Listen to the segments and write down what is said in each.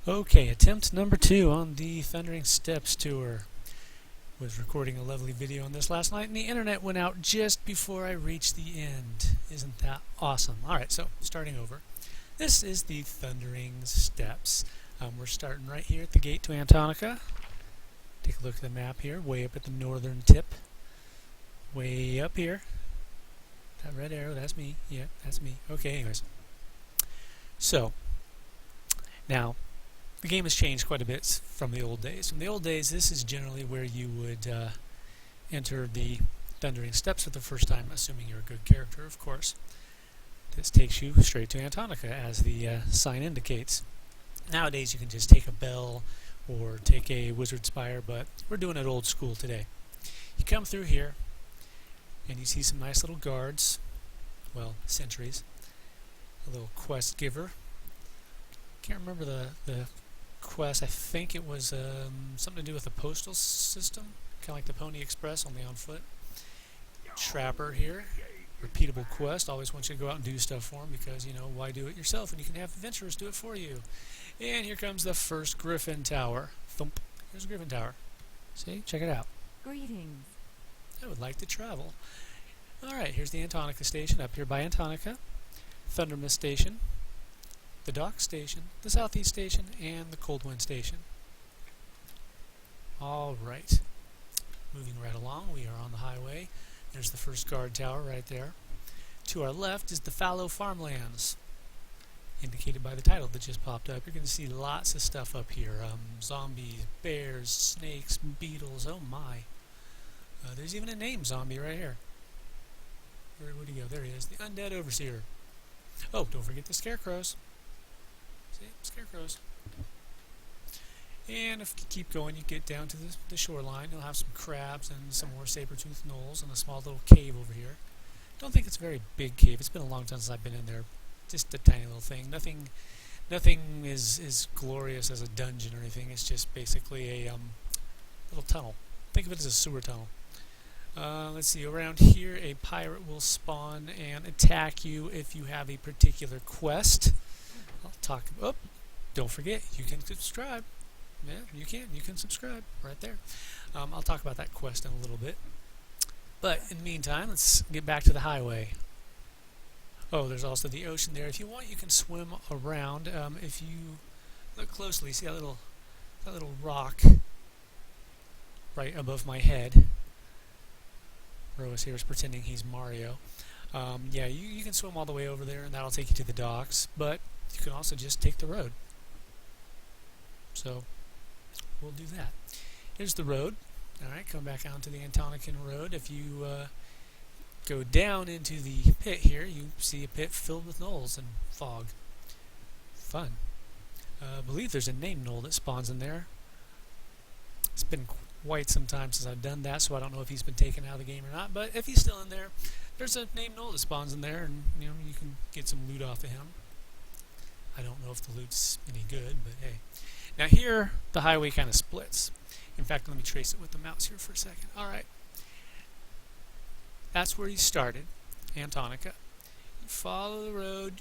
Okay, attempt number 2 on the Thundering Steps tour. Was recording a lovely video on this last night and the internet went out just before I reached the end. Isn't that awesome? Alright, so starting over. This is the Thundering Steps. We're starting right here at the gate to Antonica. Take a look at the map here, way up at the northern tip. Way up here. That red arrow, that's me. Yeah, that's me. Okay, anyways. So, now, the game has changed quite a bit from the old days. From the old days, this is generally where you would enter the Thundering Steps for the first time, assuming you're a good character, of course. This takes you straight to Antonica, as the sign indicates. Nowadays, you can just take a bell or take a wizard spire, but we're doing it old school today. You come through here, and you see some nice little guards, well, sentries, a little quest giver. Can't remember the quest. I think it was something to do with the postal system, kind of like the Pony Express, only on foot. Trapper here, repeatable quest. Always wants you to go out and do stuff for him because, you know, why do it yourself when you can have adventurers do it for you? And here comes the first Griffin Tower. Thump. Here's a Griffin Tower. See? Check it out. Greetings. I would like to travel. Alright, here's the Antonica station up here by Antonica. Thundermist station. The Dock Station, the Southeast Station, and the Cold Wind Station. Alright, moving right along, we are on the highway. There's the first guard tower right there. To our left is the Fallow Farmlands, indicated by the title that just popped up. You're going to see lots of stuff up here. Zombies, bears, snakes, beetles, oh my. There's even a name zombie right here. Where'd he go? There he is, the Undead Overseer. Oh, don't forget the scarecrows. See, scarecrows. And if you keep going, you get down to the shoreline. You'll have some crabs and some more saber-toothed gnolls and a small little cave over here. Don't think it's a very big cave. It's been a long time since I've been in there. Just a tiny little thing. Nothing is glorious as a dungeon or anything. It's just basically a little tunnel. Think of it as a sewer tunnel. Let's see, around here a pirate will spawn and attack you if you have a particular quest. I'll talk. Oh, don't forget, you can subscribe. Yeah, you can subscribe right there. I'll talk about that quest in a little bit. But in the meantime, let's get back to the highway. Oh, there's also the ocean there. If you want, you can swim around. If you look closely, see that little rock right above my head. Roas here is pretending he's Mario. Yeah, you can swim all the way over there, and that'll take you to the docks. But you can also just take the road. So we'll do that. Here's the road. Alright, come back onto the Antonican Road. If you go down into the pit here, you see a pit filled with gnolls and fog. Fun. I believe there's a named gnoll that spawns in there. It's been quite some time since I've done that, so I don't know if he's been taken out of the game or not. But if he's still in there, there's a named gnoll that spawns in there, and you know you can get some loot off of him. I don't know if the loot's any good, but hey. Now here, the highway kind of splits. In fact, let me trace it with the mouse here for a second. Alright. That's where you started, Antonica. You follow the road.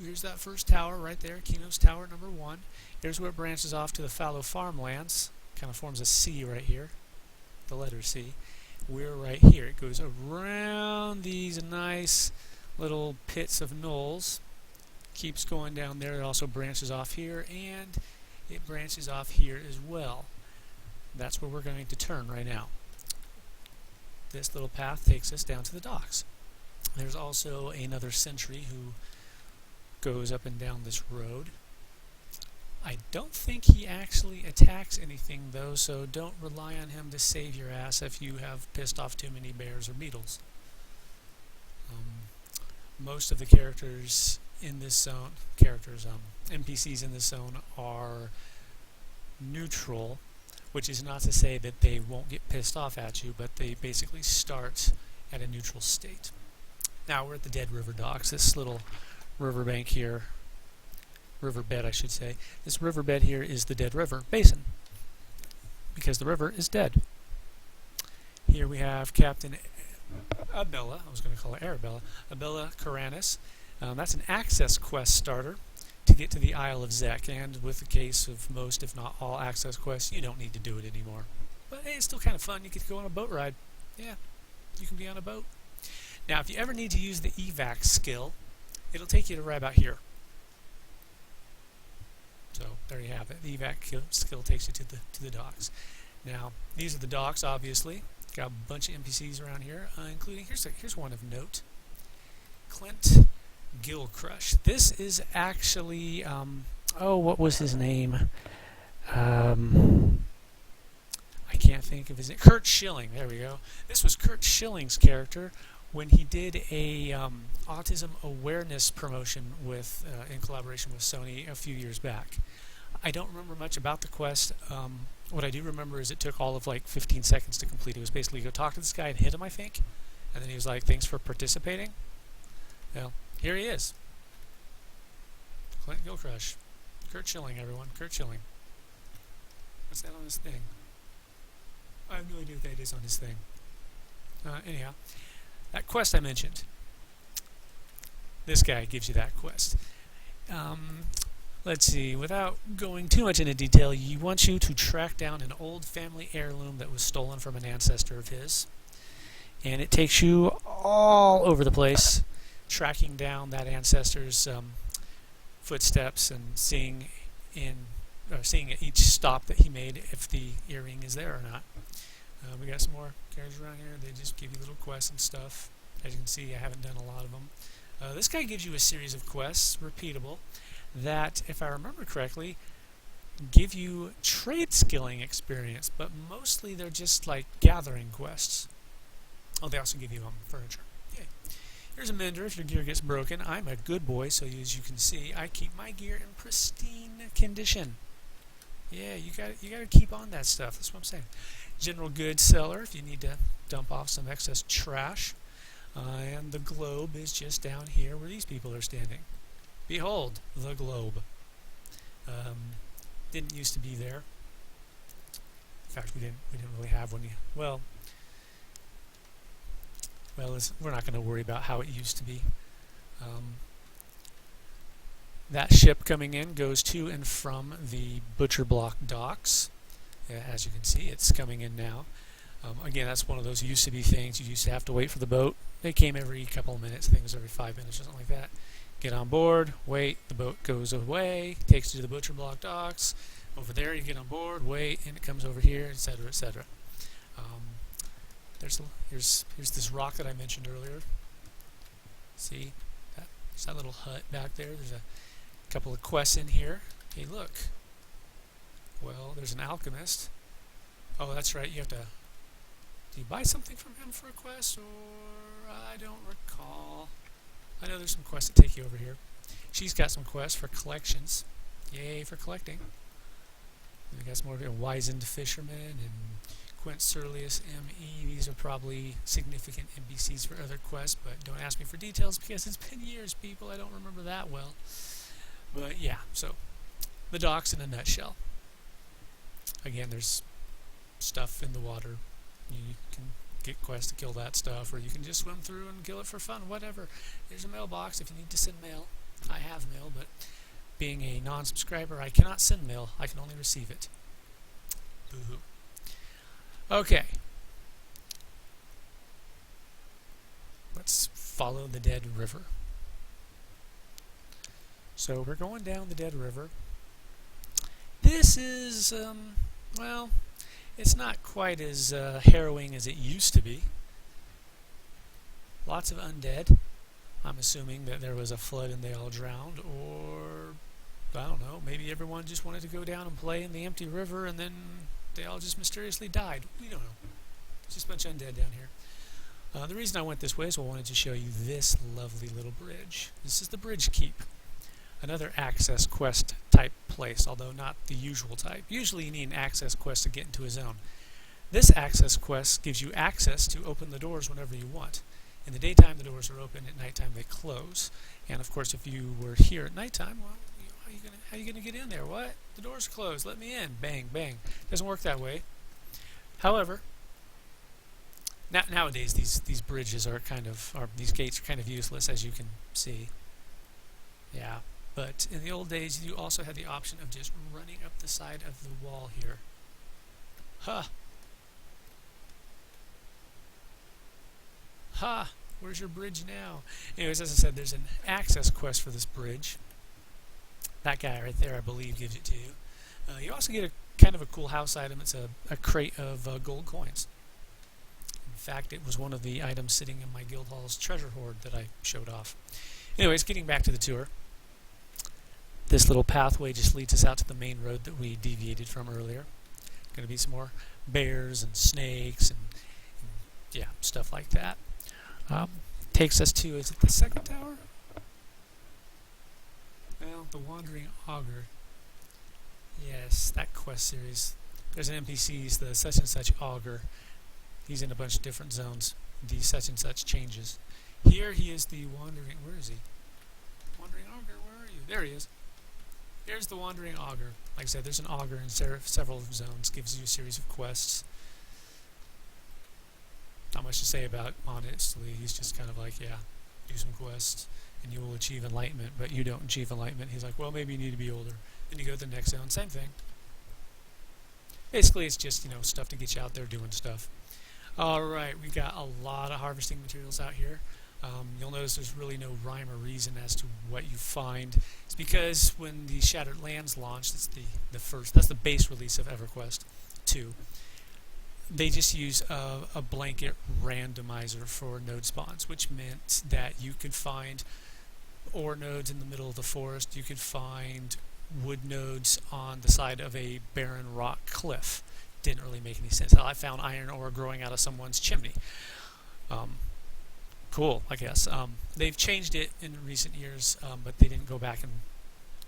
Here's that first tower right there, Kino's Tower number 1. Here's where it branches off to the Fallow Farmlands. Kind of forms a C right here, the letter C. We're right here. It goes around these nice little pits of gnolls. Keeps going down there. It also branches off here, and it branches off here as well. That's where we're going to turn right now. This little path takes us down to the docks. There's also another sentry who goes up and down this road. I don't think he actually attacks anything though, so don't rely on him to save your ass if you have pissed off too many bears or beetles. Most of the characters in this zone, NPCs in this zone are neutral, which is not to say that they won't get pissed off at you, but they basically start at a neutral state. Now we're at the Dead River Docks, this little riverbank here, riverbed I should say. This riverbed here is the Dead River Basin, because the river is dead. Here we have Captain Abella, I was going to call her Arabella, Abella Karanis. That's an access quest starter. to get to the Isle of Zek, and with the case of most, if not all, access quests, you don't need to do it anymore. But hey, it's still kind of fun. You get to go on a boat ride. Yeah, you can be on a boat. Now, if you ever need to use the evac skill, it'll take you to right about here. So there you have it. The evac skill takes you to the docks. Now, these are the docks, obviously. Got a bunch of NPCs around here, including here's one of note. Clint Gilcrush. This is actually what was his name? I can't think of his name. Kurt Schilling. There we go. This was Kurt Schilling's character when he did a autism awareness promotion with in collaboration with Sony a few years back. I don't remember much about the quest. What I do remember is it took all of like 15 seconds to complete. It was basically go talk to this guy and hit him, I think. And then he was like, thanks for participating. Well, here he is. Clint Gilcrush. Kurt Schilling, everyone. Kurt Schilling. What's that on his thing? I have no idea what that is on his thing. Anyhow, that quest I mentioned. This guy gives you that quest. Let's see, without going too much into detail, he wants you to track down an old family heirloom that was stolen from an ancestor of his. And it takes you all over the place, tracking down that ancestor's footsteps and seeing at each stop that he made if the earring is there or not. We got some more characters around here. They just give you little quests and stuff. As you can see, I haven't done a lot of them. This guy gives you a series of quests, repeatable, that, if I remember correctly, give you trade skilling experience, but mostly they're just like gathering quests. Oh, they also give you furniture. Yay. Here's a mender if your gear gets broken. I'm a good boy, so as you can see, I keep my gear in pristine condition. Yeah, you gotta keep on that stuff. That's what I'm saying. General goods seller if you need to dump off some excess trash. And the globe is just down here where these people are standing. Behold, the globe. Didn't used to be there. In fact, we didn't really have one. Well, we're not going to worry about how it used to be. That ship coming in goes to and from the Butcher Block docks. As you can see, it's coming in now. Again, that's one of those used to be things. You used to have to wait for the boat. They came every couple of minutes. I think it was every 5 minutes or something like that. Get on board, wait, the boat goes away, takes you to the Butcher Block docks. Over there, you get on board, wait, and it comes over here, etc., etc. Here's this rock that I mentioned earlier. See? There's that little hut back there. There's a couple of quests in here. Hey, look. Well, there's an alchemist. Oh, that's right, you have to... Do you buy something from him for a quest, or... I don't recall. I know there's some quests that take you over here. She's got some quests for collections. Yay for collecting. And we got some more wizened fishermen and Quint Surlius M.E. These are probably significant NPCs for other quests, but don't ask me for details because it's been years, people. I don't remember that well. But yeah, so the docks in a nutshell. Again, there's stuff in the water. You can get quests to kill that stuff, or you can just swim through and kill it for fun, whatever. There's a mailbox if you need to send mail. I have mail, but being a non-subscriber, I cannot send mail. I can only receive it. Boo-hoo. Okay. Let's follow the dead river. So we're going down the dead river. This is, well, it's not quite as harrowing as it used to be. Lots of undead. I'm assuming that there was a flood and they all drowned, or I don't know, maybe everyone just wanted to go down and play in the empty river and then they all just mysteriously died. We don't know. It's just a bunch of undead down here. The reason I went this way is I wanted to show you this lovely little bridge. This is the Bridge Keep. Another access quest type place, although not the usual type. Usually you need an access quest to get into a zone. This access quest gives you access to open the doors whenever you want. In the daytime the doors are open, at nighttime they close. And of course if you were here at nighttime, well, how are you gonna get in there? What? The door's closed, let me in. Bang, bang. Doesn't work that way. However, nowadays these bridges are these gates are kind of useless, as you can see. Yeah. But in the old days, you also had the option of just running up the side of the wall here. Huh! Ha! Where's your bridge now? Anyways, as I said, there's an access quest for this bridge. That guy right there, I believe, gives it to you. You also get a kind of a cool house item. It's a crate of gold coins. In fact, it was one of the items sitting in my guild hall's treasure hoard that I showed off. Anyways, getting back to the tour. This little pathway just leads us out to the main road that we deviated from earlier. Going to be some more bears and snakes and yeah, stuff like that. Takes us to, is it the second tower? Well, the Wandering Augur. Yes, that quest series. There's an NPC, he's the such and such augur. He's in a bunch of different zones. The such and such changes. Here he is the Wandering, where is he? Wandering Augur, where are you? There he is. Here's the Wandering Augur. Like I said, there's an augur in several zones, gives you a series of quests. Not much to say about, honestly. He's just kind of like, yeah, do some quests and you will achieve enlightenment, but you don't achieve enlightenment. He's like, well, maybe you need to be older. Then you go to the next zone, same thing. Basically, it's just, you know, stuff to get you out there doing stuff. Alright, we got a lot of harvesting materials out here. You'll notice there's really no rhyme or reason as to what you find. It's because when the Shattered Lands launched, it's that's the base release of EverQuest 2. They just use a blanket randomizer for node spawns, which meant that you could find ore nodes in the middle of the forest, you could find wood nodes on the side of a barren rock cliff. Didn't really make any sense. I found iron ore growing out of someone's chimney. Cool, I guess. They've changed it in recent years, but they didn't go back and,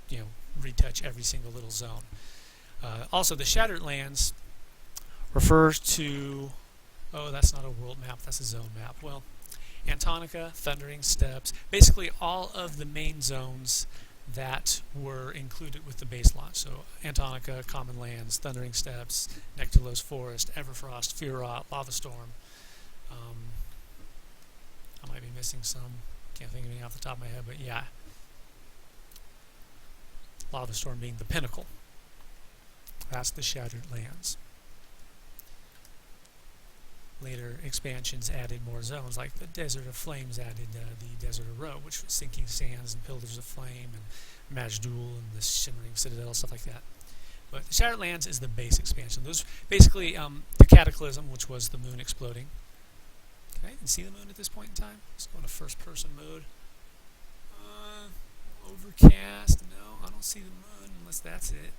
you know, retouch every single little zone. Also, the Shattered Lands refers to, oh, that's not a world map, that's a zone map. Well, Antonica, Thundering Steppes, basically all of the main zones that were included with the base launch. So Antonica, Common Lands, Thundering Steppes, Nectalos Forest, Everfrost, Fear-Rot, Lava Storm. I might be missing some. Can't think of any off the top of my head, but yeah. Lava Storm being the pinnacle. That's the Shattered Lands. Later expansions added more zones, like the Desert of Flames added the Desert of Ro, which was Sinking Sands and Pillars of Flame and Majdoul and the Shimmering Citadel, stuff like that. But the Shattered Lands is the base expansion. Those basically the Cataclysm, which was the moon exploding. Can I even see the moon at this point in time? Let's go into first-person mode. Overcast. No, I don't see the moon unless that's it.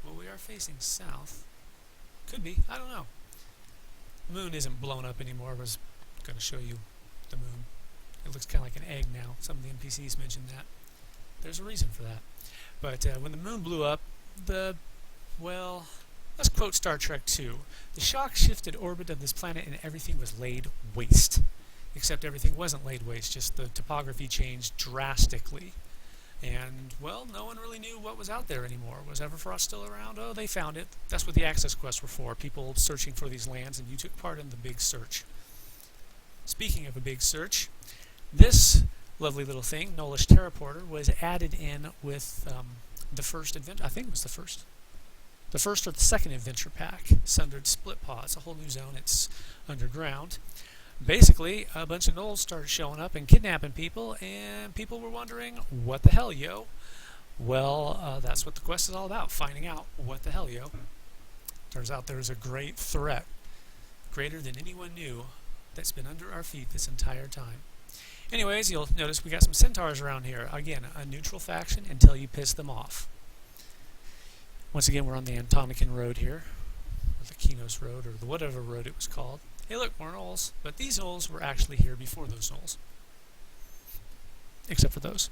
Well, we are facing south. Could be. I don't know. The moon isn't blown up anymore. I was going to show you the moon. It looks kind of like an egg now. Some of the NPCs mentioned that. There's a reason for that. But when the moon blew up, well, let's quote Star Trek II. The shock-shifted orbit of this planet and everything was laid waste. Except everything wasn't laid waste, just the topography changed drastically. And, well, no one really knew what was out there anymore. Was Everfrost still around? Oh, they found it. That's what the access quests were for, people searching for these lands, and you took part in the big search. Speaking of a big search, this lovely little thing, Gnollish Terraporter, was added in with the first adventure. I think it was the first. The first or the second adventure pack, Sundered Split Paw. It's a whole new zone. It's underground. Basically, a bunch of Gnolls started showing up and kidnapping people, and people were wondering, what the hell, yo? Well, that's what the quest is all about, finding out what the hell, yo. Turns out there's a great threat, greater than anyone knew, that's been under our feet this entire time. Anyways, you'll notice we got some centaurs around here. Again, a neutral faction until you piss them off. Once again, we're on the Antonican Road here, or the Kinos Road, or the whatever road it was called. Hey look, more Gnolls, but these Gnolls were actually here before those Gnolls. Except for those.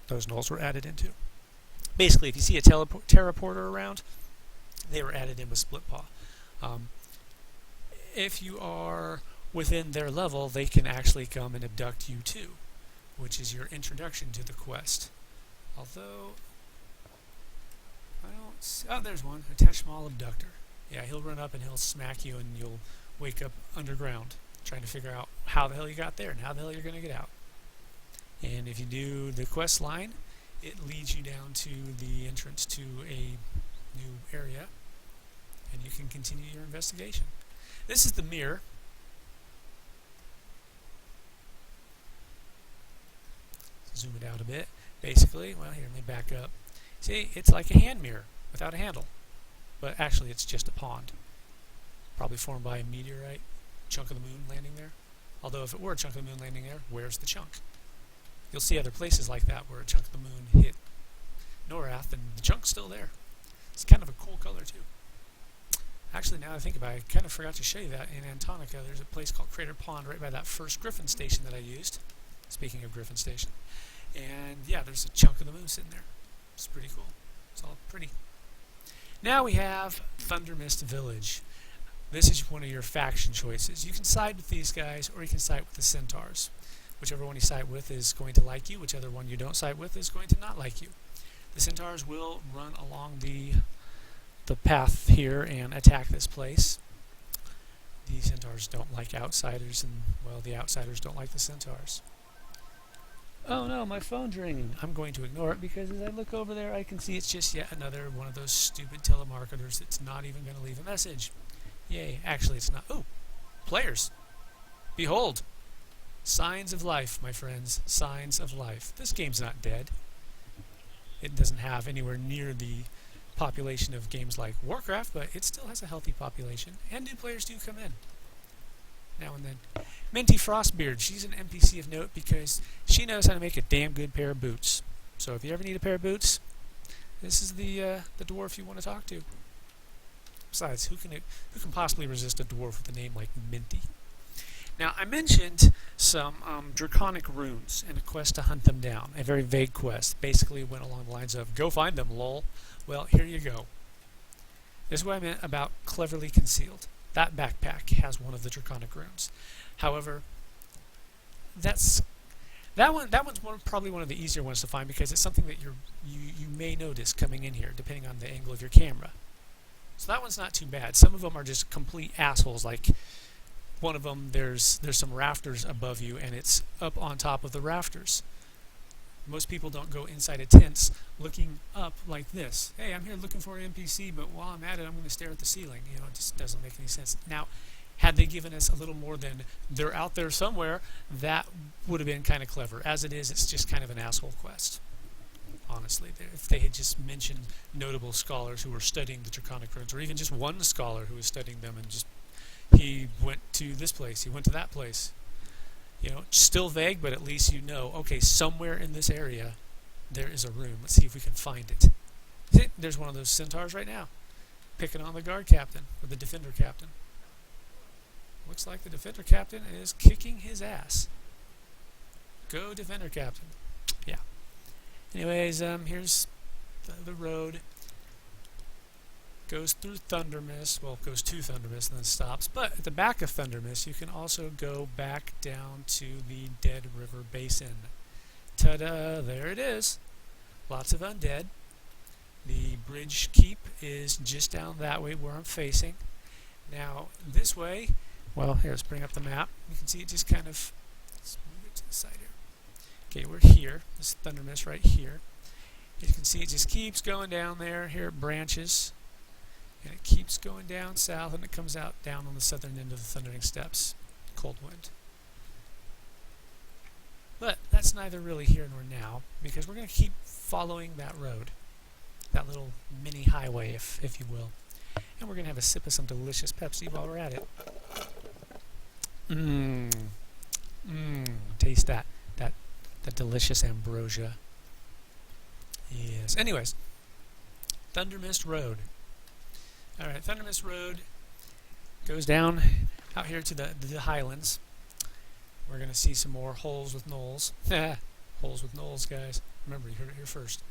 Those Gnolls were added into. Basically, if you see a Terraporter around, they were added in with Splitpaw. If you are within their level, they can actually come and abduct you too, which is your introduction to the quest. Although, I don't see, oh, there's one, a Teshmal Abductor. Yeah, he'll run up and he'll smack you and you'll wake up underground, trying to figure out how the hell you got there and how the hell you're going to get out. And if you do the quest line, it leads you down to the entrance to a new area, and you can continue your investigation. This is the mirror. Zoom it out a bit. Basically, well, here, let me back up. See, it's like a hand mirror without a handle, but actually it's just a pond. Probably formed by a meteorite, chunk of the moon landing there. Although if it were a chunk of the moon landing there, where's the chunk? You'll see other places like that where a chunk of the moon hit Norath and the chunk's still there. It's kind of a cool color too. Actually, now that I think about it, I kind of forgot to show you that in Antonica. There's a place called Crater Pond right by that first Griffin station that I used. Speaking of Griffin Station. And yeah, there's a chunk of the moon sitting there. It's pretty cool. It's all pretty. Now we have Thundermist Village. This is one of your faction choices. You can side with these guys, or you can side with the centaurs. Whichever one you side with is going to like you. Whichever one you don't side with is going to not like you. The centaurs will run along the path here and attack this place. The centaurs don't like outsiders, and, well, the outsiders don't like the centaurs. Oh no, my phone's ringing. I'm going to ignore it because as I look over there, I can see it's just yet another one of those stupid telemarketers that's not even going to leave a message. Yay. Actually, it's not. Oh, players. Behold. Signs of life, my friends. Signs of life. This game's not dead. It doesn't have anywhere near the population of games like Warcraft, but it still has a healthy population, and new players do come in now and then. Minty Frostbeard, she's an NPC of note because she knows how to make a damn good pair of boots. So if you ever need a pair of boots, this is the dwarf you want to talk to. Besides, who can possibly resist a dwarf with a name like Minty? Now, I mentioned some draconic runes and a quest to hunt them down. A very vague quest. Basically went along the lines of, go find them, lol. Well, here you go. This is what I meant about cleverly concealed. That backpack has one of the draconic runes. However, that one's probably one of the easier ones to find because it's something that you may notice coming in here, depending on the angle of your camera. So that one's not too bad. Some of them are just complete assholes. Like one of them, there's some rafters above you, and it's up on top of the rafters. Most people don't go inside of tents looking up like this. Hey, I'm here looking for an NPC, but while I'm at it, I'm going to stare at the ceiling. You know, it just doesn't make any sense. Now, had they given us a little more than they're out there somewhere, that would have been kind of clever. As it is, it's just kind of an asshole quest. Honestly, if they had just mentioned notable scholars who were studying the draconic runes, or even just one scholar who was studying them, and just he went to this place, he went to that place. You know, still vague, but at least you know, okay, somewhere in this area there is a room. Let's see if we can find it. See, there's one of those centaurs right now, picking on the guard captain, or the defender captain. Looks like the defender captain is kicking his ass. Go defender captain. Yeah. Anyways, here's the road. Goes through Thundermist, well, goes to Thundermist and then stops. But at the back of Thundermist, you can also go back down to the Dead River Basin. Ta-da! There it is. Lots of undead. The bridge keep is just down that way where I'm facing. Now, this way, well, here, let's bring up the map. You can see it just kind of, let's move it to the side here. Okay, we're here. This is Thundermist right here. As you can see, it just keeps going down there. Here it branches. And it keeps going down south, and it comes out down on the southern end of the Thundering Steppes. Cold wind. But that's neither really here nor now, because we're going to keep following that road. That little mini highway, if you will. And we're going to have a sip of some delicious Pepsi while we're at it. Taste that delicious ambrosia. Yes. Anyways, Thundermist Road. Alright, Thundermist Road goes down out here to the highlands. We're going to see some more holes with gnolls. Holes with gnolls, guys. Remember, you heard it here first.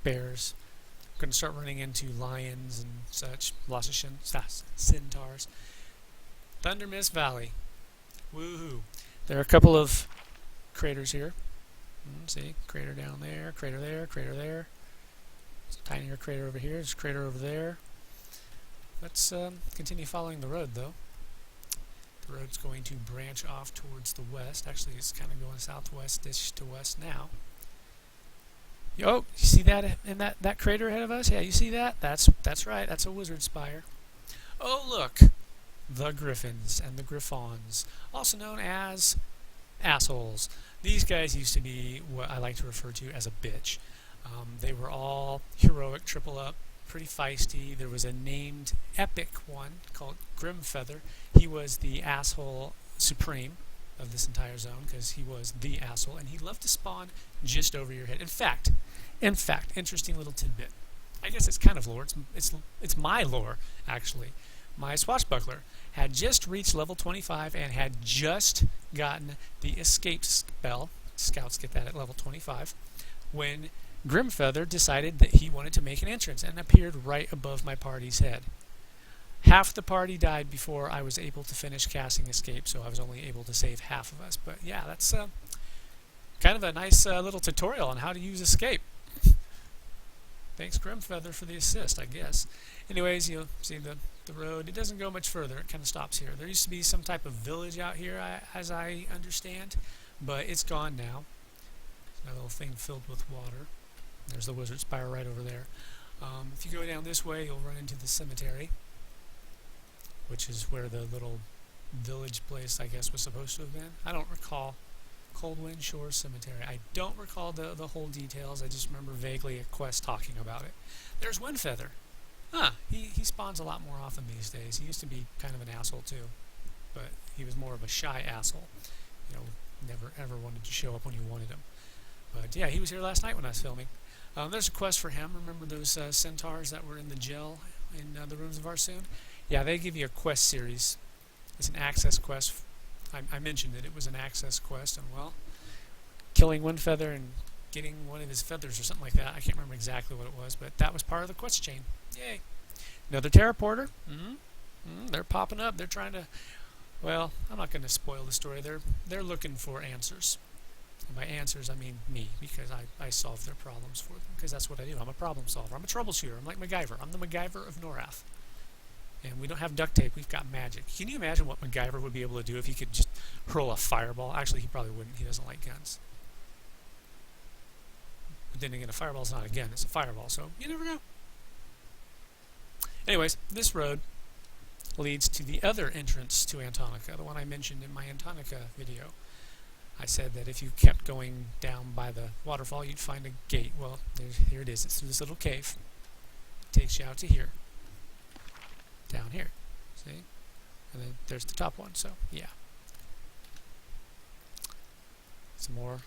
Bears. We're going to start running into lions and such. Lots of centaurs. Thundermist Valley. Woohoo. There are a couple of craters here. See, crater down there, crater there, crater there. There's a tinier crater over here. There's a crater over there. Let's continue following the road, though. The road's going to branch off towards the west. Actually, it's kind of going southwest-ish to west now. Oh, you see that in that crater ahead of us? Yeah, you see that? That's right. That's a wizard spire. Oh, look. The Griffins and the Griffons, also known as assholes. These guys used to be what I like to refer to as a bitch. They were all heroic, triple up, pretty feisty. There was a named epic one called Grimfeather. He was the asshole supreme of this entire zone because he was the asshole, and he loved to spawn just over your head. In fact, interesting little tidbit. I guess it's kind of lore. It's my lore, actually. My swashbuckler had just reached level 25 and had just gotten the escape spell. Scouts get that at level 25. When Grimfeather decided that he wanted to make an entrance and appeared right above my party's head. Half the party died before I was able to finish casting escape, so I was only able to save half of us. But yeah, that's kind of a nice little tutorial on how to use escape. Thanks, Grimfeather, for the assist, I guess. Anyways, you'll see the road. It doesn't go much further. It kind of stops here. There used to be some type of village out here, as I understand, but it's gone now. It's a little thing filled with water. There's the wizard spire right over there. If you go down this way, you'll run into the cemetery, which is where the little village place, I guess, was supposed to have been. I don't recall. Coldwind Shore Cemetery. I don't recall the whole details. I just remember vaguely a quest talking about it. There's Windfeather. He spawns a lot more often these days. He used to be kind of an asshole too, but he was more of a shy asshole. You know, never ever wanted to show up when you wanted him. But yeah, he was here last night when I was filming. There's a quest for him. Remember those centaurs that were in the gel in the ruins of Varsoon? Yeah, they give you a quest series. It's an access quest. I mentioned it. It was an access quest, and well, killing Windfeather and getting one of his feathers or something like that. I can't remember exactly what it was, but that was part of the quest chain. Yay! Another teleporter. They're popping up. They're trying to. Well, I'm not going to spoil the story. They're looking for answers. And by answers, I mean me, because I solve their problems for them, because that's what I do. I'm a problem solver. I'm a troubleshooter. I'm like MacGyver. I'm the MacGyver of Norath. And we don't have duct tape. We've got magic. Can you imagine what MacGyver would be able to do if he could just hurl a fireball? Actually, he probably wouldn't. He doesn't like guns. But then again, a fireball's not a gun. It's a fireball, so you never know. Anyways, this road leads to the other entrance to Antonica, the one I mentioned in my Antonica video. I said that if you kept going down by the waterfall, you'd find a gate. Well, here it is. It's through this little cave. It takes you out to here. Down here. See? And then there's the top one, so yeah. Some more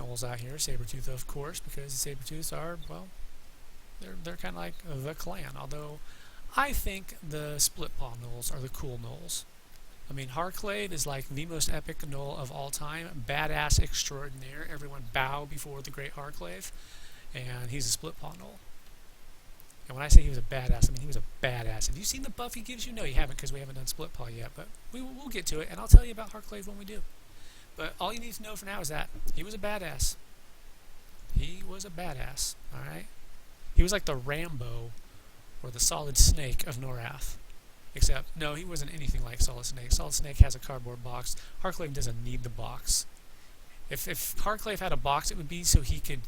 gnolls out here. Sabertooth, of course, because the Sabertooths are, well, they're kind of like the clan, although I think the split paw gnolls are the cool gnolls. I mean, Harclave is like the most epic gnoll of all time. Badass extraordinaire. Everyone bow before the great Harclave. And he's a split paw gnoll. And when I say he was a badass, I mean he was a badass. Have you seen the buff he gives you? No, you haven't, because we haven't done split paw yet. But we'll get to it, and I'll tell you about Harclave when we do. But all you need to know for now is that he was a badass. He was a badass, alright? He was like the Rambo or the Solid Snake of Norath. Except, no, he wasn't anything like Solid Snake. Solid Snake has a cardboard box. Harclave doesn't need the box. If Harclave had a box, it would be so he could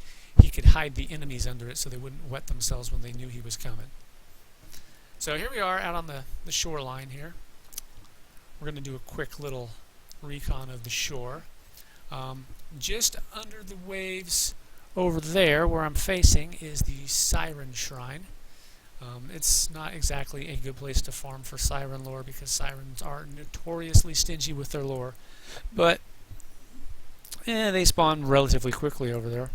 hide the enemies under it so they wouldn't wet themselves when they knew he was coming. So here we are out on the shoreline here. We're going to do a quick little recon of the shore. Just under the waves over there where I'm facing is the Siren Shrine. It's not exactly a good place to farm for siren lore because sirens are notoriously stingy with their lore. But they spawn relatively quickly over there.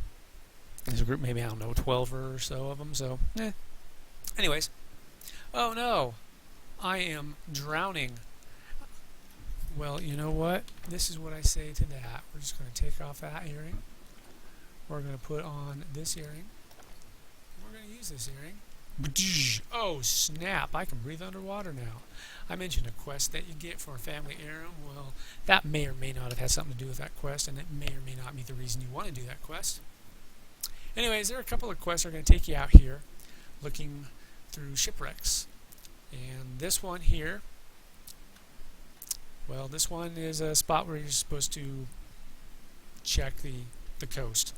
There's a group, maybe, I don't know, 12 or so of them, so, Anyways. Oh no! I am drowning. Well, you know what? This is what I say to that. We're just going to take off that earring. We're going to put on this earring. We're going to use this earring. Oh snap, I can breathe underwater now. I mentioned a quest that you get for a family heirloom. Well, that may or may not have had something to do with that quest, and it may or may not be the reason you want to do that quest. Anyways, there are a couple of quests that are going to take you out here looking through shipwrecks. And this one here Well, this one is a spot where you're supposed to check the coast,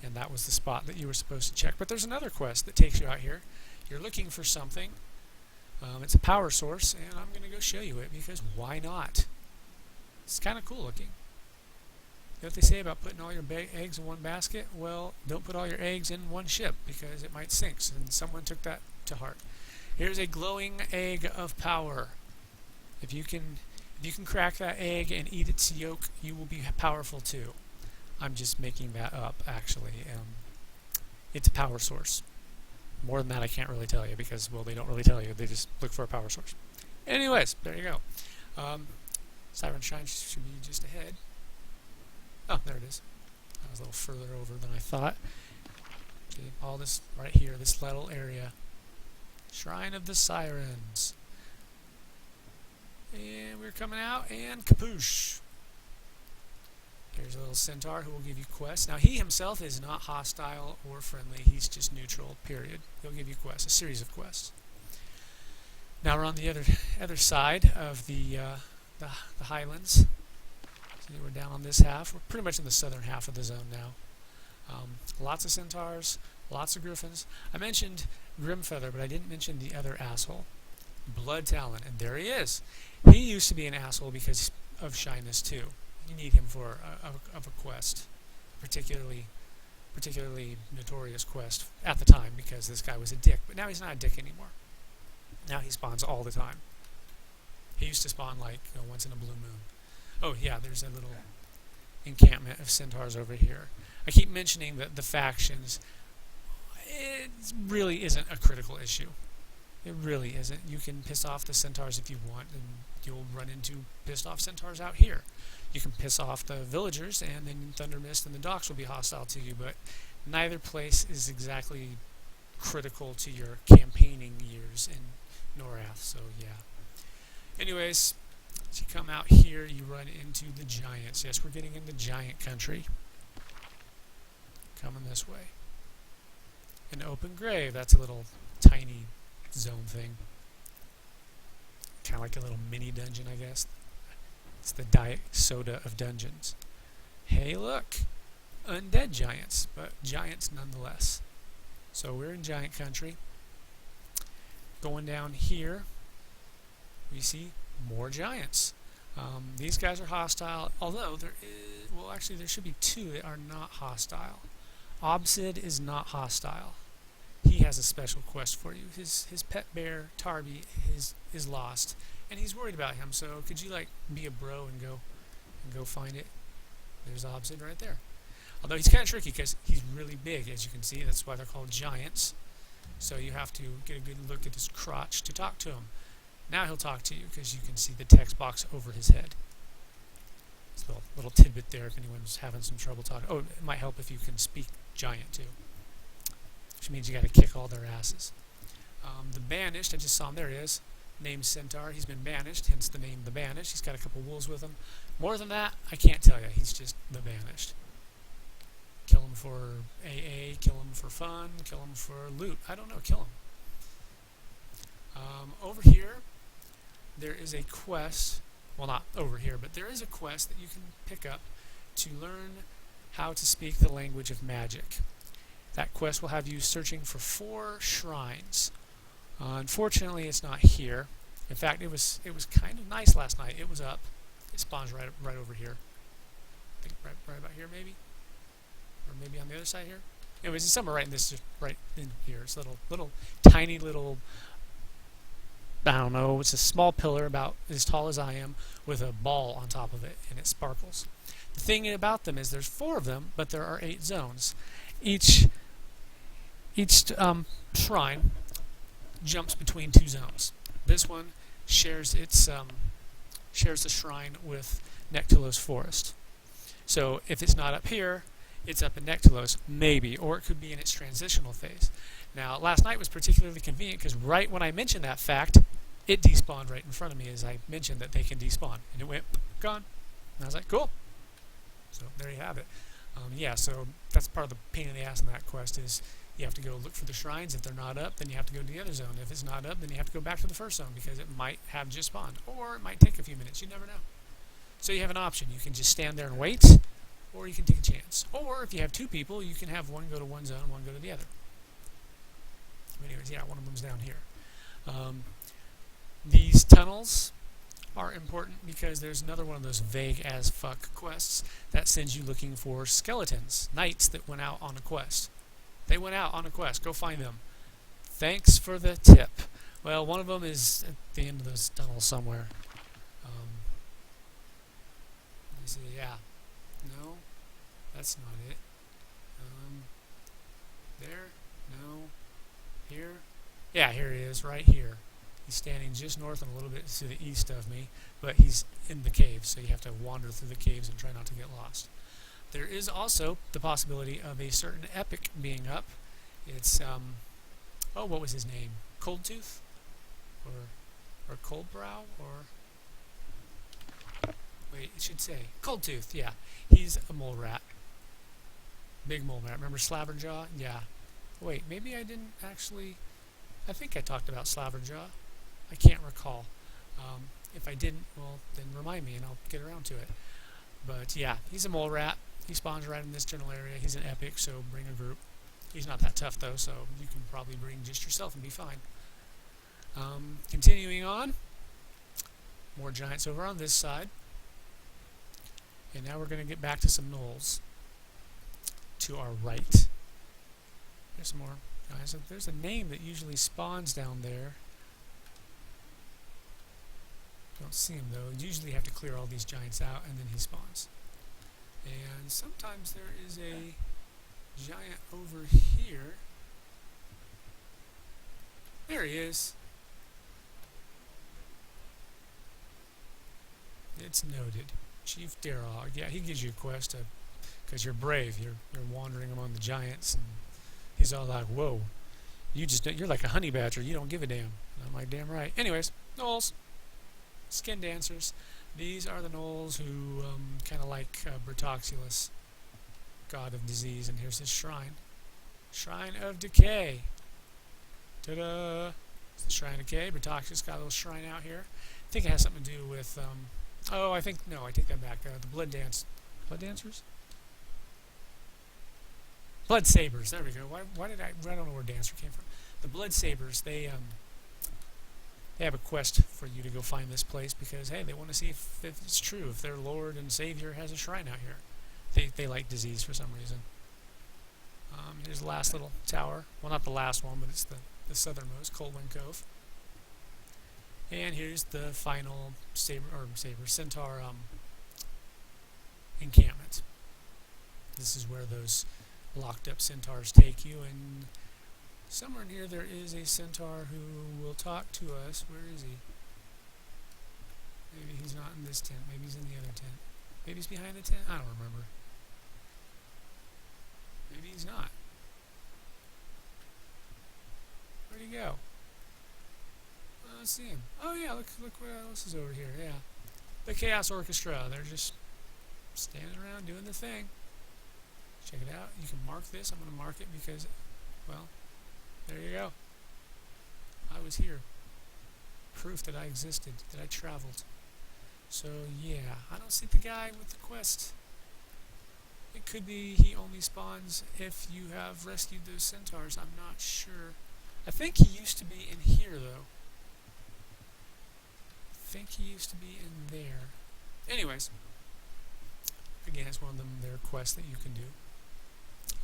and that was the spot that you were supposed to check. But there's another quest that takes you out here. You're looking for something. It's a power source, and I'm going to go show you it because why not? It's kind of cool looking. You know what they say about putting all your eggs in one basket? Well, don't put all your eggs in one ship because it might sink, and someone took that to heart. Here's a glowing egg of power. If you can crack that egg and eat its yolk, you will be powerful too. I'm just making that up, actually. It's a power source. More than that I can't really tell you because, well, they don't really tell you. They just look for a power source. Anyways, there you go. Siren Shrine should be just ahead. Oh, there it is. That was a little further over than I thought. Okay, all this right here, this little area. Shrine of the Sirens. And we're coming out, and kapoosh. Here's a little centaur who will give you quests. Now, he himself is not hostile or friendly. He's just neutral, period. He'll give you quests, a series of quests. Now we're on the other side of the highlands. So we're down on this half. We're pretty much in the southern half of the zone now. Lots of centaurs, lots of griffins. I mentioned Grimfeather, but I didn't mention the other asshole, Blood Talon, and there he is. He used to be an asshole because of shyness too. You need him for a quest, particularly notorious quest at the time because this guy was a dick. But now he's not a dick anymore. Now he spawns all the time. He used to spawn like once in a blue moon. Oh yeah, there's a little encampment of centaurs over here. I keep mentioning that the factions. It really isn't a critical issue. It really isn't. You can piss off the centaurs if you want, and you'll run into pissed off centaurs out here. You can piss off the villagers, and then Thundermist and the docks will be hostile to you, but neither place is exactly critical to your campaigning years in Norath, so yeah. Anyways, as you come out here, you run into the giants. Yes, we're getting into giant country. Coming this way. An open grave, that's a little tiny zone thing. Kind of like a little mini dungeon, I guess. It's the diet soda of dungeons. Hey, look! Undead giants, but giants nonetheless. So we're in giant country. Going down here, we see more giants. These guys are hostile, although there is, well, actually there should be two that are not hostile. Obsid is not hostile. He has a special quest for you. His pet bear, Tarby, is lost, and he's worried about him. So could you like be a bro and go find it? There's Obsid right there. Although he's kind of tricky because he's really big, as you can see. That's why they're called giants. So you have to get a good look at his crotch to talk to him. Now he'll talk to you because you can see the text box over his head. It's a little tidbit there if anyone's having some trouble talking. Oh, it might help if you can speak giant too, which means you got to kick all their asses. The Banished, I just saw him. There he is. Named Centaur. He's been banished, hence the name The Banished. He's got a couple wolves with him. More than that, I can't tell you. He's just The Banished. Kill him for AA, kill him for fun, kill him for loot. I don't know, kill him. Over here, there is a quest. Well, not over here, but there is a quest that you can pick up to learn how to speak the language of magic. That quest will have you searching for 4 shrines. Unfortunately, it's not here. In fact, it was kind of nice last night. It was up. It spawns right over here. I think right about here, maybe, or maybe on the other side here. Anyways, it's somewhere right in this, right in here. It's little tiny little. I don't know. It's a small pillar about as tall as I am, with a ball on top of it, and it sparkles. The thing about them is there's 4 of them, but there are 8 zones. Each shrine jumps between 2 zones. This one shares shares the shrine with Nectulos Forest. So if it's not up here, it's up in Nectulos, maybe, or it could be in its transitional phase. Now, last night was particularly convenient because right when I mentioned that fact, it despawned right in front of me as I mentioned that they can despawn, and it went gone. And I was like, cool. So there you have it. Yeah, so that's part of the pain in the ass in that quest is you have to go look for the shrines. If they're not up, then you have to go to the other zone. If it's not up, then you have to go back to the first zone because it might have just spawned, or it might take a few minutes. You never know. So you have an option. You can just stand there and wait, or you can take a chance. Or if you have two people, you can have one go to one zone and one go to the other. Anyways, yeah, one of them's down here. These tunnels are important because there's another one of those vague as fuck quests that sends you looking for skeletons, knights that went out on a quest. They went out on a quest. Go find them. Thanks for the tip. Well, one of them is at the end of this tunnel somewhere. Let me see. Yeah. No, that's not it. There. No. Here. Yeah, here he is, right here. He's standing just north and a little bit to the east of me, but he's in the caves, so you have to wander through the caves and try not to get lost. There is also the possibility of a certain epic being up. It's, oh, what was his name? Coldtooth? Or Coldbrow? Or, wait, it should say Coldtooth, yeah. He's a mole rat. Big mole rat. Remember Slaverjaw? Yeah. Wait, maybe I didn't actually... I think I talked about Slaverjaw. I can't recall. If I didn't, well, then remind me and I'll get around to it. But yeah, he's a mole rat. He spawns right in this general area. He's an epic, so bring a group. He's not that tough though, so you can probably bring just yourself and be fine. Continuing on, more giants over on this side. And now we're going to get back to some gnolls. To our right. There's some more guys. There's a name that usually spawns down there. Don't see him though. You usually have to clear all these giants out and then he spawns. And sometimes there is a giant over here. There he is. It's noted. Chief Darog. Yeah, he gives you a quest because you're brave. You're wandering among the giants, and he's all like, "Whoa, you're like a honey badger. You don't give a damn." And I'm like, "Damn right." Anyways, gnolls, skin dancers. These are the gnolls who kind of like Bertoxulus, god of disease. And here's his shrine, Shrine of Decay. Ta-da! It's the Shrine of Decay. Bertoxulus got a little shrine out here. I think it has something to do with. Oh, I think no. I take that back. The blood dancers. Blood sabers. There we go. Why did I don't know where dancer came from. The blood sabers. They have a quest for you to go find this place because hey, they want to see if it's true. If their Lord and Savior has a shrine out here. They like disease for some reason. Here's the last little tower. Well, not the last one, but it's the southernmost, Coldwind Cove. And here's the final centaur encampment. This is where those locked up centaurs take you, and somewhere near there is a centaur who will talk to us. Where is he? Maybe he's not in this tent. Maybe he's in the other tent. Maybe he's behind the tent? I don't remember. Maybe he's not. Where'd he go? I don't see him. Oh yeah, look what else is over here. Yeah. The Chaos Orchestra. They're just standing around doing the thing. Check it out. You can mark this. I'm going to mark it because, well, there you go. I was here. Proof that I existed, that I traveled. So yeah, I don't see the guy with the quest. It could be he only spawns if you have rescued those centaurs. I'm not sure. I think he used to be in here though. I think he used to be in there. Anyways, again, it's one of them their quests that you can do.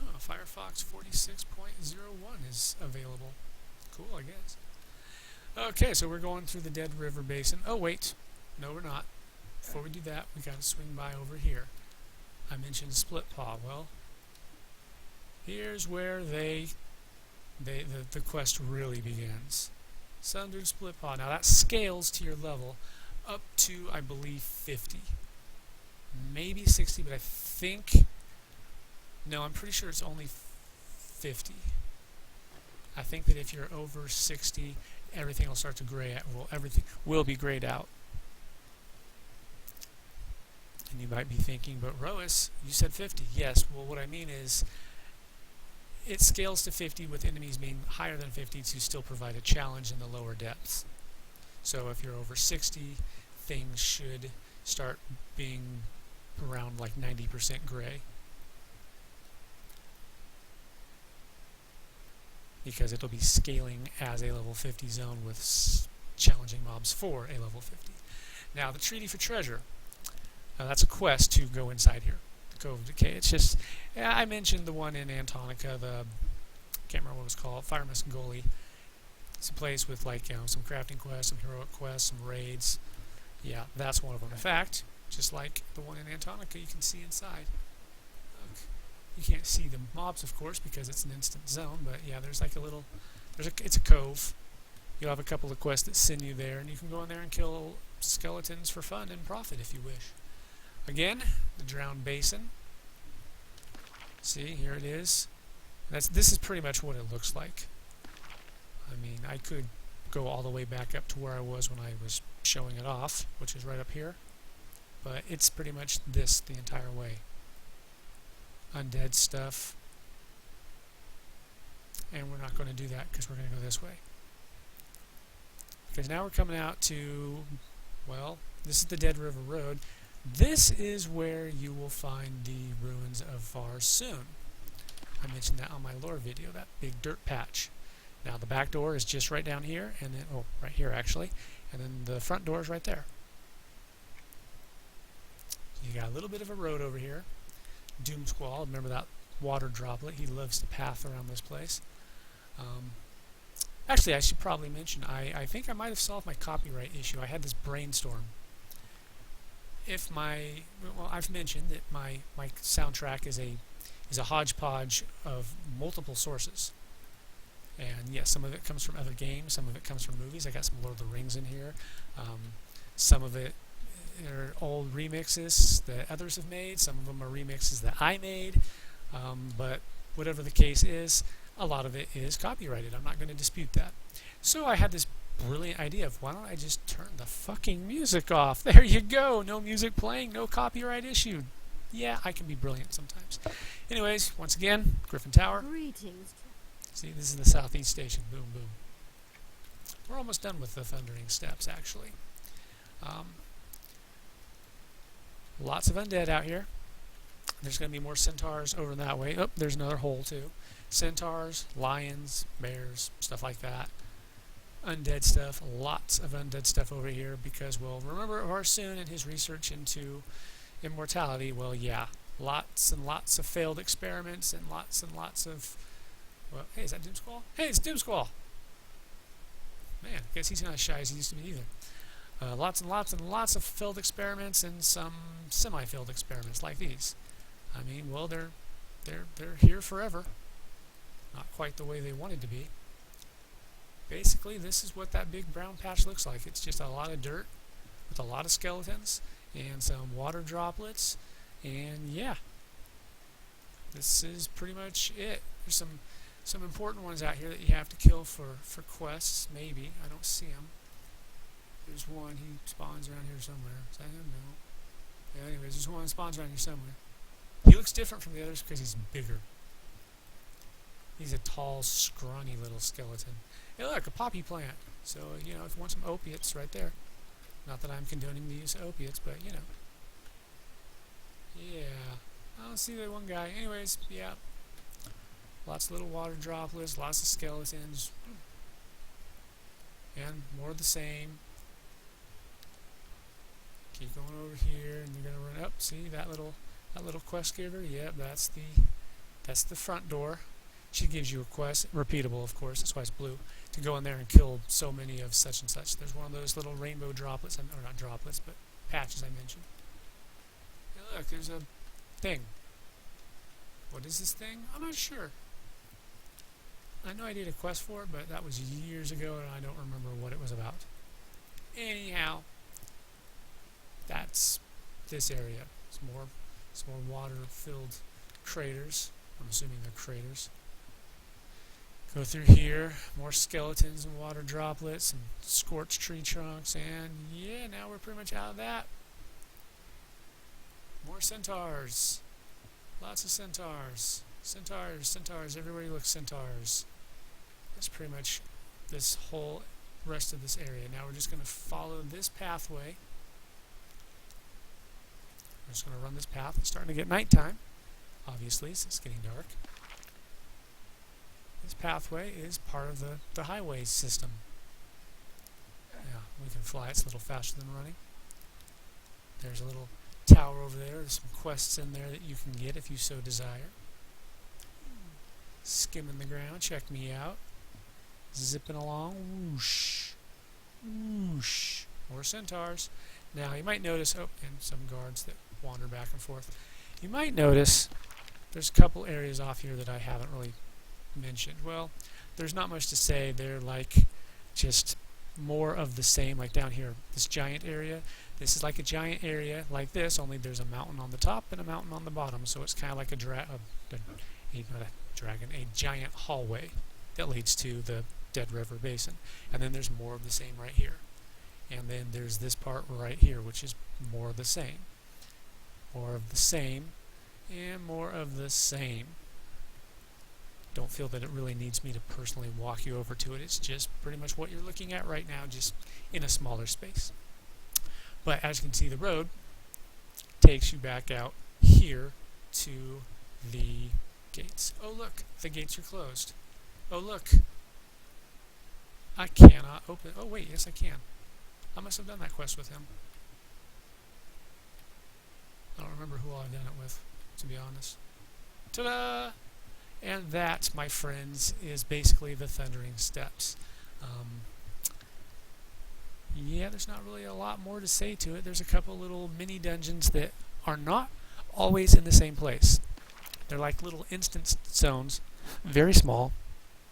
Oh, Firefox 46.01 is available. Cool, I guess. Okay, so we're going through the Dead River Basin. Oh wait, no we're not. Before we do that, we gotta swing by over here. I mentioned Split Paw. Well, here's where the quest really begins. Sundered Split Paw. Now that scales to your level up to, I believe, 50. Maybe 60, but I think... No, I'm pretty sure it's only 50. I think that if you're over 60, everything will start to gray out. Well, everything will be grayed out. And you might be thinking, but Roas, you said 50. Yes, well, what I mean is it scales to 50 with enemies being higher than 50 to still provide a challenge in the lower depths. So if you're over 60, things should start being around like 90% gray, because it'll be scaling as a level 50 zone with challenging mobs for a level 50. Now the Treaty for Treasure, that's a quest to go inside here, the Cove of Decay. It's just, yeah, I mentioned the one in Antonica, the, can't remember what it was called, Fire Mist Gully. It's a place with like, you know, some crafting quests, some heroic quests, some raids. Yeah, that's one of them. In fact, just like the one in Antonica, you can see inside. Look. You can't see the mobs, of course, because it's an instant zone, but yeah, there's like a little, it's a cove. You'll have a couple of quests that send you there, and you can go in there and kill skeletons for fun and profit if you wish. Again, the Drowned Basin. See, here it is. This is pretty much what it looks like. I mean, I could go all the way back up to where I was when I was showing it off, which is right up here, but it's pretty much this the entire way. Undead stuff, and we're not going to do that because we're going to go this way. Because now we're coming out to, well, this is the Dead River Road. This is where you will find the ruins of Varsoon. I mentioned that on my lore video, that big dirt patch. Now the back door is just right down here, and then, oh, right here actually, and then the front door is right there. You got a little bit of a road over here. Doom Squall, remember that water droplet? He loves to path around this place. Actually, I should probably mention, I think I might have solved my copyright issue. I had this brainstorm. If well, I've mentioned that my soundtrack is a hodgepodge of multiple sources. And yes, some of it comes from other games, some of it comes from movies. I got some Lord of the Rings in here. Some of it are old remixes that others have made. Some of them are remixes that I made. But whatever the case is, a lot of it is copyrighted. I'm not going to dispute that. So I had this brilliant idea of, why don't I just turn the fucking music off? There you go. No music playing, no copyright issued. Yeah, I can be brilliant sometimes. Anyways, once again, Griffin Tower. Greetings. See, this is the southeast station. Boom, boom. We're almost done with the Thundering Steps, actually. Lots of undead out here. There's going to be more centaurs over that way. Oh, there's another hole, too. Centaurs, lions, bears, stuff like that. Undead stuff. Lots of undead stuff over here because, well, remember Varsoon and his research into immortality? Well, yeah. Lots and lots of failed experiments and lots of... Well, hey, is that Doom Squall? Hey, it's Doom Squall! Man, I guess he's not as shy as he used to be either. Lots and lots of failed experiments and some semi-failed experiments like these. I mean, well, they're here forever. Not quite the way they wanted to be. Basically, this is what that big brown patch looks like. It's just a lot of dirt with a lot of skeletons and some water droplets, and yeah, this is pretty much it. There's some important ones out here that you have to kill for quests, maybe. I don't see them. There's one, he spawns around here somewhere. Is that him? No. Yeah, anyways, there's one that spawns around here somewhere. He looks different from the others because he's bigger. He's a tall, scrawny little skeleton. Hey, look, a poppy plant. So, you know, if you want some opiates, right there. Not that I'm condoning the use of opiates, but, you know. Yeah. I don't see that one guy. Anyways, yeah. Lots of little water droplets, lots of skeletons. And more of the same. Keep going over here, and you're gonna run up. See that little quest giver? Yep, that's the front door. She gives you a quest, repeatable, of course. That's why it's blue. To go in there and kill so many of such and such. There's one of those little rainbow droplets, or not droplets, but patches I mentioned. Hey, look, there's a thing. What is this thing? I'm not sure. I know I did a quest for it, but that was years ago, and I don't remember what it was about. Anyhow, that's this area. It's more water-filled craters. I'm assuming they're craters. Go through here, more skeletons and water droplets and scorched tree trunks, and yeah, now we're pretty much out of that. More centaurs. Lots of centaurs. Centaurs. Everywhere you look, centaurs. That's pretty much this whole rest of this area. Now we're just going to follow this pathway. I'm just going to run this path. It's starting to get nighttime, obviously, since it's getting dark. This pathway is part of the highway system. Yeah, we can fly. It's a little faster than running. There's a little tower over there. There's some quests in there that you can get if you so desire. Skimming the ground. Check me out. Zipping along. Whoosh. Whoosh. More centaurs. Now, you might notice, oh, and some guards that wander back and forth. You might notice there's a couple areas off here that I haven't really mentioned. Well, there's not much to say. They're like just more of the same, like down here, this giant area. This is like a giant area like this, only there's a mountain on the top and a mountain on the bottom, so it's kind of like a giant hallway that leads to the Dead River Basin. And then there's more of the same right here. And then there's this part right here, which is more of the same. More of the same, and more of the same. Don't feel that it really needs me to personally walk you over to it. It's just pretty much what you're looking at right now, just in a smaller space. But as you can see, the road takes you back out here to the gates. Oh look, the gates are closed. Oh look, I cannot open. Oh wait, yes I can. I must have done that quest with him. I don't remember who all I've done it with, to be honest. Ta-da! And that, my friends, is basically the Thundering Steps. Yeah, there's not really a lot more to say to it. There's a couple little mini dungeons that are not always in the same place. They're like little instance zones, very small,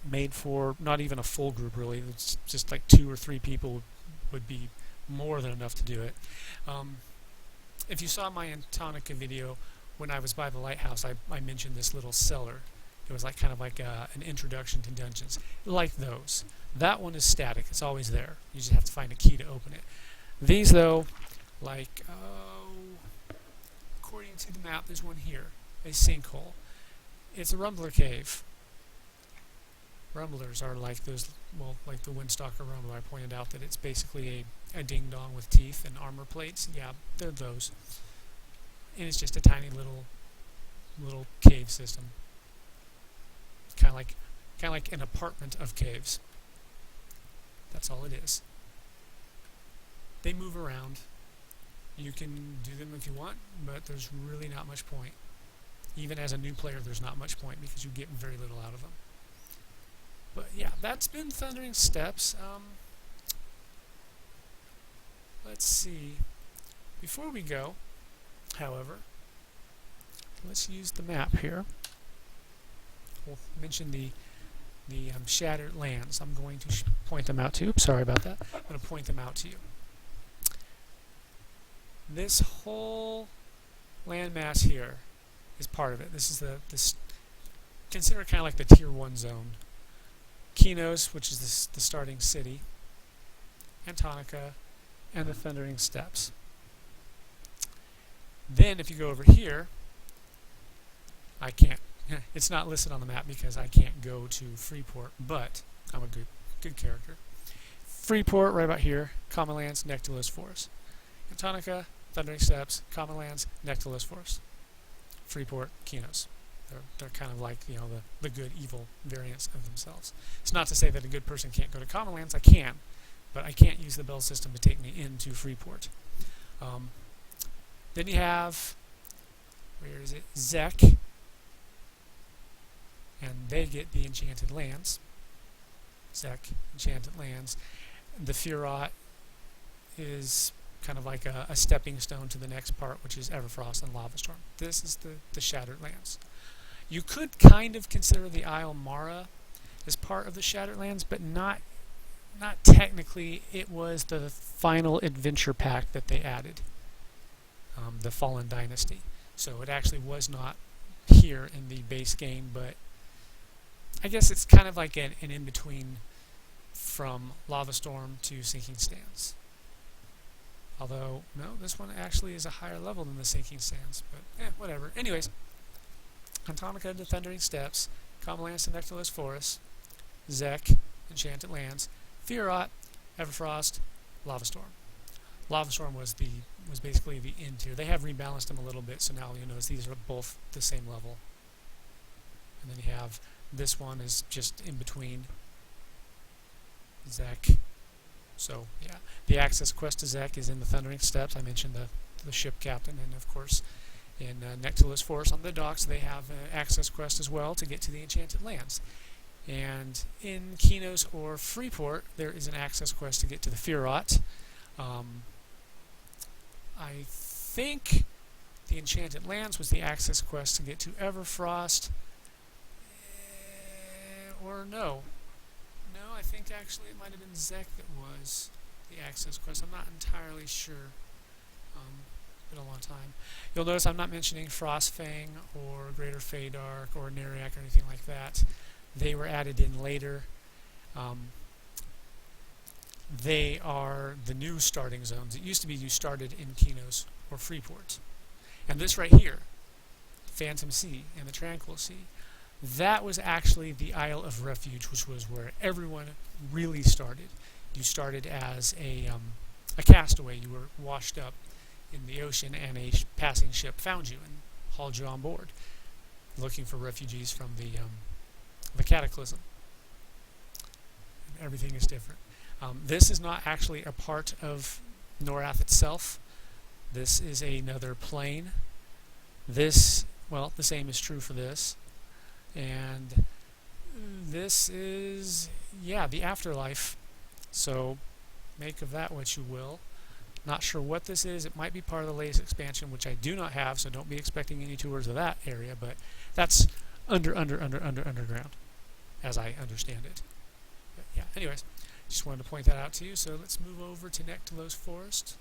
made for not even a full group really. It's just like 2 or 3 people would be more than enough to do it. If you saw my Antonica video when I was by the lighthouse, I mentioned this little cellar. It was like kind of like an introduction to dungeons, like those. That one is static; it's always there. You just have to find a key to open it. These, though, like according to the map, there's one here, a sinkhole. It's a rumbler cave. Rumblers are like those, well, like the Windstalker rumbler. I pointed out that it's basically a ding-dong with teeth and armor plates. Yeah, they're those. And it's just a tiny little cave system. Kind of like an apartment of caves. That's all it is. They move around. You can do them if you want, but there's really not much point. Even as a new player, there's not much point because you get very little out of them. But yeah, that's been Thundering Steps. Let's see. Before we go, however, let's use the map here. We'll mention the shattered lands. I'm going to point them out to you. Sorry about that. I'm going to point them out to you. This whole landmass here is part of it. This is this. Consider it kind of like the Tier 1 zone. Gnolls, which is the starting city, Antonica, and the Thundering Steps. Then if you go over here, I can't. It's not listed on the map because I can't go to Freeport, but I'm a good character. Freeport, right about here, Common Lands, Nectarless Forest. Antonica, Thundering Steps, Common Lands, Nectarless Forest. Freeport, Gnolls. They're kind of like, you know, the good, evil variants of themselves. It's not to say that a good person can't go to Common Lands. I can, but I can't use the bell system to take me into Freeport. Then you have, where is it? Zek. And they get the Enchanted Lands. Zek, Enchanted Lands. The Furot is kind of like a stepping stone to the next part, which is Everfrost and Lava Storm. This is the Shattered Lands. You could kind of consider the Isle Mara as part of the Shattered Lands, but not technically. It was the final adventure pack that they added, the Fallen Dynasty. So it actually was not here in the base game, but I guess it's kind of like an in-between from Lava Storm to Sinking Sands. Although, no, this one actually is a higher level than the Sinking Sands, but whatever. Anyways, Antonica to Thundering Steps, Common Lands to Nectarless Forest, Zek, Enchanted Lands, Furot, Everfrost, Lava Storm. Lava Storm was basically the end tier. They have rebalanced them a little bit, so now you'll notice these are both the same level. And then you have this one is just in between Zek. So yeah, the access quest to Zek is in the Thundering Steppes. I mentioned the ship captain, and of course in Nectilus Forest on the docks they have an access quest as well to get to the Enchanted Lands. And in Kinos or Freeport there is an access quest to get to the Firot. I think the Enchanted Lands was the access quest to get to Everfrost. Or no. No, I think actually it might have been Zek that was the access quest. I'm not entirely sure. It's been a long time. You'll notice I'm not mentioning Frostfang or Greater Feydark or Neriak or anything like that. They were added in later. They are the new starting zones. It used to be you started in Kinos or Freeport. And this right here, Phantom Sea and the Tranquil Sea, that was actually the Isle of Refuge, which was where everyone really started. You started as a castaway. You were washed up in the ocean, and a passing ship found you and hauled you on board, looking for refugees from the Cataclysm. And everything is different. This is not actually a part of Norath itself. This is another plane. This, well, the same is true for this. And this is, yeah, the afterlife. So make of that what you will. Not sure what this is. It might be part of the latest expansion, which I do not have, so don't be expecting any tours of that area, but that's underground, as I understand it. But yeah, anyways, just wanted to point that out to you. So let's move over to Nectilus Forest.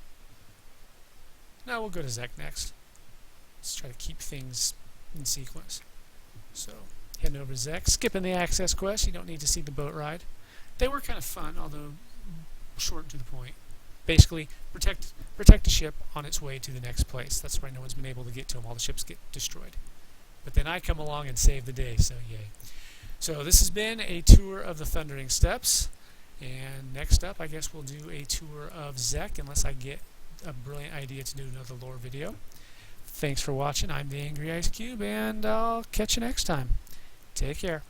Now we'll go to Zek next. Let's try to keep things in sequence. So heading over to Zek, skipping the access quest. You don't need to see the boat ride. They were kind of fun, although short and to the point. Basically, protect the ship on its way to the next place. That's why no one's been able to get to them. All the ships get destroyed. But then I come along and save the day, so yay. So this has been a tour of the Thundering Steppes. And next up, I guess we'll do a tour of Zek, unless I get a brilliant idea to do another lore video. Thanks for watching. I'm the Angry Ice Cube, and I'll catch you next time. Take care.